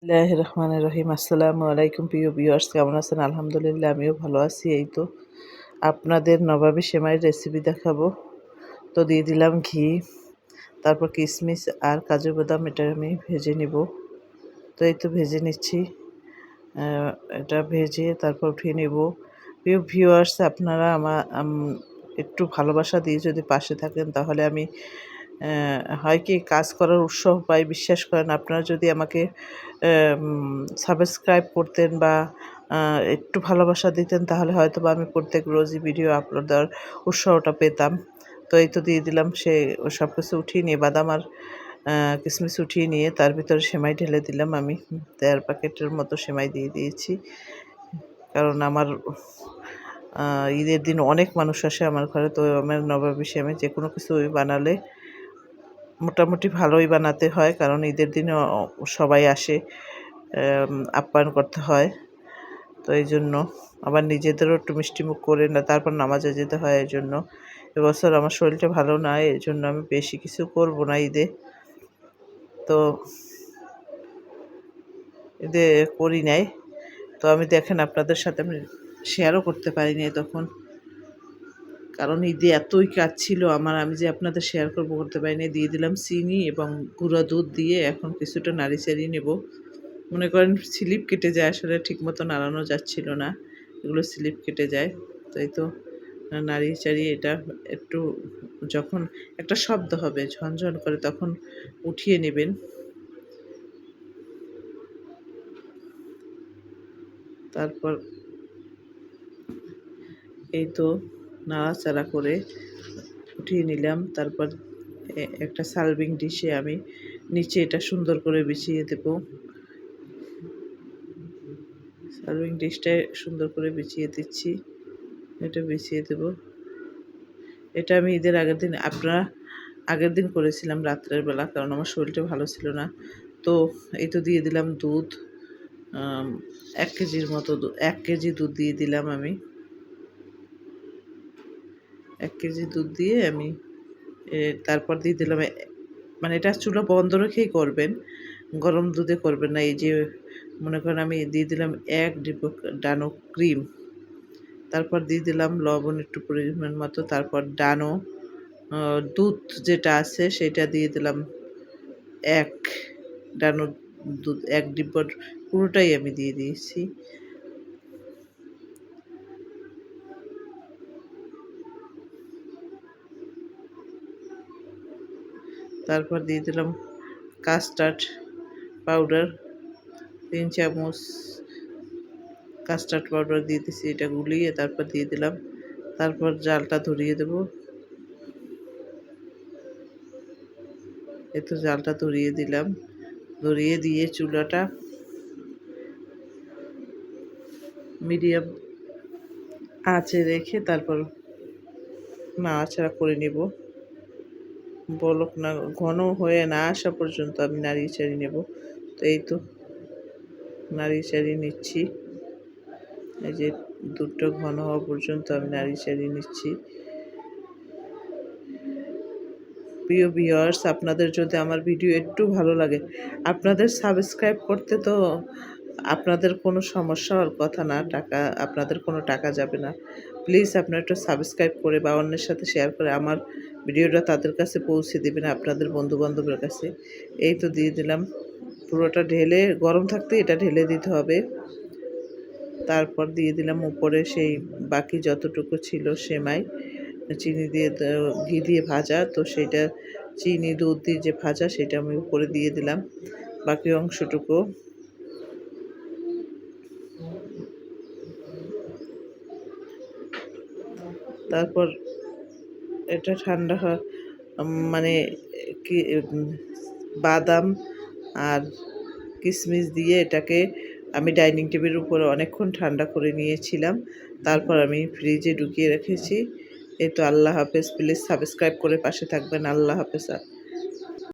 বিসমিল্লাহির রহমানির রহিম। আসসালামু আলাইকুম প্রিয় ভিউয়ার্স, কেমন আছেন? আলহামদুলিল্লাহ আমিও ভালো আছি। এই তো আপনাদের নবাবী সেমাইয়ের রেসিপি দেখাবো। তো দিয়ে দিলাম ঘি, তারপর কিশমিশ আর কাজু বাদাম এটা আমি ভেজে নিব। তো এই তো ভেজে নিচ্ছি। আ এটা ভেজে তারপর উঠিয়ে নেব। প্রিয় ভিউয়ার্স, আপনারা একটু ভালোবাসা দিয়ে যদি পাশে থাকেন তাহলে আমি হয় কি কাজ করার উৎসাহ পাই। বিশ্বাস করেন, আপনারা যদি আমাকে সাবস্ক্রাইব করতেন বা আ একটু ভালোবাসা দিতেন তাহলে হয়তোবা আমি প্রত্যেক রোজই ভিডিও আপলোড দেওয়ার উৎসাহটা পেতাম। তো এই তো দিয়ে দিলাম সবকিছু উঠিয়ে নিয়ে বাদাম আর কিশমিশ উঠিয়ে নিয়ে তার ভিতরে সেমাই ঢেলে দিলাম আমি। ১.৫ প্যাকেটের মতো সেমাই দিয়ে দিয়েছি। কারণ আমার আ ঈদের দিন অনেক মানুষ আসে আমার ঘরে। তো আমার নবাবী সেমাই যেকোনো কিছু বানালে মোটামুটি ভালোই বানাতে হয়। কারণ ঈদের দিনে সবাই আসে, আপ্যায়ন করতে হয়। তো এইজন্য আবার নিজেদেরও একটু মিষ্টিমুখ করে না তারপর নামাজে যেতে হয় এজন্য। এবছর আমার শরীরটা ভালো না, এজন্য আমি বেশি কিছু করব না ঈদে। তো ঈদে করি নাই। তো আমি দেখেন আপনাদের সাথে আমি শেয়ারও করতে পারি নাই তখন। কারণ ঈদে এতই কাজ ছিল আমার, আমি যে আপনাদের শেয়ার করতে পারি নাই। দিয়ে দিলাম চিনি এবং গুঁড়া দুধ দিয়ে এখন কিছুটা নাড়ি-চাড়িয়ে নেব। মনে করেন স্লিপ কেটে যায়, আসলে ঠিকমতো নাড়ানো যাচ্ছিল না। এগুলো স্লিপ কেটে যায়। তো এই তো নাড়িয়ে-চাড়িয়ে এটা একটু যখন একটা শব্দ হবে ঝনঝন করে তখন উঠিয়ে নেবেন। তারপর এই তো নাড়াচাড়া করে উঠিয়ে নিলাম। তারপর একটা সার্ভিং ডিশে আমি নিচে এটা সুন্দর করে বিছিয়ে দেব। সার্ভিং ডিশটায় সুন্দর করে বিছিয়ে দিচ্ছি। এটা বিছিয়ে দেব। এটা আমি ঈদের আগের দিন করেছিলাম রাত্রের বেলা, কারণ আমার শরীরটা ভালো ছিল না। তো এই তো দিয়ে দিলাম দুধ, ১ কেজির মতো ১ কেজি দুধ দিয়ে দিলাম আমি। ১ কেজি দুধ দিয়ে আমি তারপর দিয়ে দিলাম মানে এটা চুলা বন্ধ রেখেই করবেন, গরম দুধে করবেন না। এই যে মনে করেন আমি দিয়ে দিলাম ১ ডিব্বা ডানো ক্রিম, তারপর দিয়ে দিলাম লবণ একটু পরিমাণ মতো, তারপর ডানো দুধ যেটা আছে সেটা দিয়ে দিলাম ১ ডানো দুধ ১ ডিব্বার পুরোটাই আমি দিয়ে দিয়েছি। তারপর দিয়ে দিলাম কাস্টার্ড পাউডার ৩ চামচ কাস্টার্ড পাউডার দিয়ে দিছি। এটা গুলিয়ে তারপর দিয়ে দিলাম। তারপর জালটা ধরিয়ে দেব। এই তো জালটা ধরিয়ে দিলাম। ধরিয়ে দিয়ে চুলাটা মিডিয়াম আঁচে রেখে তারপর নাড়াচাড়া করে নেব। বলক না ঘন হয়ে না আসা পর্যন্ত আমি নাড়িয়ে চাড়িয়ে নেব। তো এই তো নাড়িয়ে চাড়িয়ে নিচ্ছি। এই যে দুধটা ঘন হওয়া পর্যন্ত আমি নাড়িয়ে চাড়িয়ে নিচ্ছি। প্রিয় ভিউয়ার্স, আপনাদের যদি আমার ভিডিও একটু ভালো লাগে, আপনাদের সাবস্ক্রাইব করতে তো আপনাদের কোনো সমস্যা হওয়ার কথা না। আপনাদের কোনো টাকা যাবে না। প্লিজ আপনারা একটু সাবস্ক্রাইব করে বা অন্যের সাথে শেয়ার করে আমার ভিডিওটা তাদের কাছে পৌঁছে দিবেন, আপনাদের বন্ধু-বান্ধবের কাছে। এই তো দিয়ে দিলাম। পুরোটা ঢেলে গরম থাকতেই এটা ঢেলে দিতে হবে। তারপর দিয়ে দিলাম উপরে সেই বাকি যতটুকু ছিল সেমাই, চিনি দিয়ে ঘি দিয়ে ভাজা, তো সেইটা চিনি দুধ দিয়ে যে ভাজা সেটা আমি উপরে দিয়ে দিলাম বাকি অংশটুকু। তারপর এটা ঠান্ডা মানে কি বাদাম আর কিশমিশ দিয়ে এটাকে আমি ডাইনিং টেবিলের উপরে অনেকক্ষণ ঠান্ডা করে নিয়েছিলাম। তারপর আমি ফ্রিজে ঢুকিয়ে রেখেছি। এই তো আল্লাহ হাফেজ। প্লিজ সাবস্ক্রাইব করে পাশে থাকবেন। আল্লাহ হাফেজ।